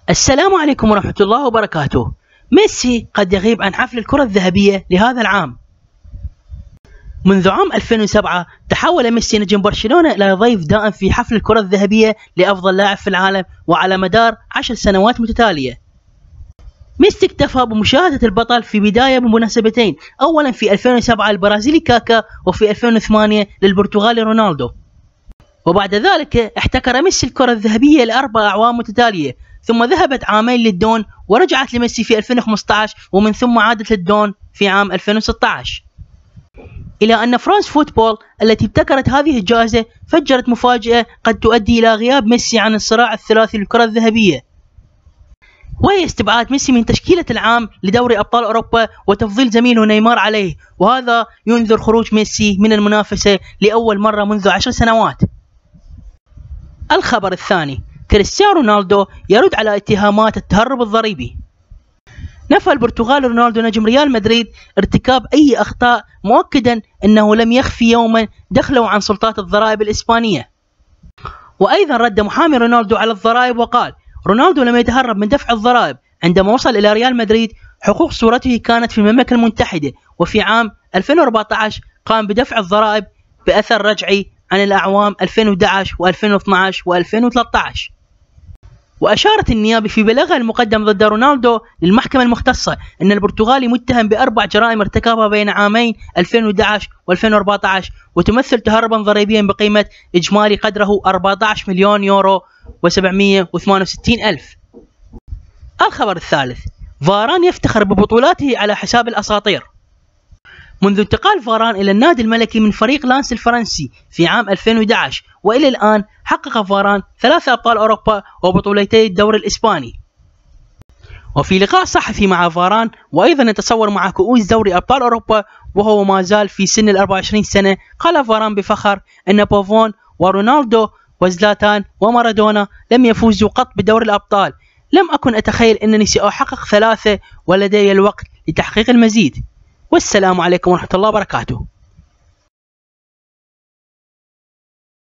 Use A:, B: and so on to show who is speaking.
A: السلام عليكم ورحمة الله وبركاته. ميسي قد يغيب عن حفل الكرة الذهبية لهذا العام. منذ عام 2007 تحول ميسي نجم برشلونة إلى ضيف دائم في حفل الكرة الذهبية لأفضل لاعب في العالم، وعلى مدار 10 سنوات متتالية. ميسي اكتفى بمشاهدة البطل في بداية بمناسبتين، أولا في 2007 البرازيلي كاكا، وفي 2008 للبرتغالي رونالدو. وبعد ذلك احتكر ميسي الكرة الذهبية ل4 أعوام متتالية، ثم ذهبت عامين للدون ورجعت لميسي في 2015، ومن ثم عادت للدون في عام 2016. إلى أن فرانس فوتبول التي ابتكرت هذه الجائزة فجرت مفاجأة قد تؤدي إلى غياب ميسي عن الصراع الثلاثي للكرة الذهبية، وهي استبعاد ميسي من تشكيلة العام لدوري أبطال أوروبا وتفضيل زميله نيمار عليه، وهذا ينذر خروج ميسي من المنافسة لأول مرة منذ 10 سنوات. الخبر الثاني، كريستيانو رونالدو يرد على اتهامات التهرب الضريبي. نفى البرتغالي رونالدو نجم ريال مدريد ارتكاب أي أخطاء، مؤكدا أنه لم يخفي يوما دخله عن سلطات الضرائب الإسبانية. وأيضا رد محامي رونالدو على الضرائب وقال: رونالدو لم يتهرب من دفع الضرائب. عندما وصل إلى ريال مدريد حقوق صورته كانت في المملكة المتحدة، وفي عام 2014 قام بدفع الضرائب بأثر رجعي عن الأعوام 2011 و2012 و2013. وأشارت النيابة في بلاغها المقدم ضد رونالدو للمحكمة المختصة أن البرتغالي متهم ب4 جرائم ارتكبها بين عامين 2011 و2014، وتمثل تهربا ضريبيا بقيمة إجمالي قدره 14 مليون يورو و768 ألف. الخبر الثالث، فاران يفتخر ببطولاته على حساب الأساطير. منذ انتقال فاران إلى النادي الملكي من فريق لانس الفرنسي في عام 2011 وإلى الآن، حقق فاران 3 أبطال أوروبا وبطولتي الدوري الإسباني. وفي لقاء صحفي مع فاران وأيضا يتصور مع كؤوس دوري أبطال أوروبا وهو ما زال في سن 24 سنة، قال فاران بفخر أن بوفون ورونالدو وزلاتان ومارادونا لم يفوزوا قط بدوري الأبطال. لم أكن أتخيل أنني سأحقق 3 ولدي الوقت لتحقيق المزيد. والسلام عليكم ورحمة الله وبركاته.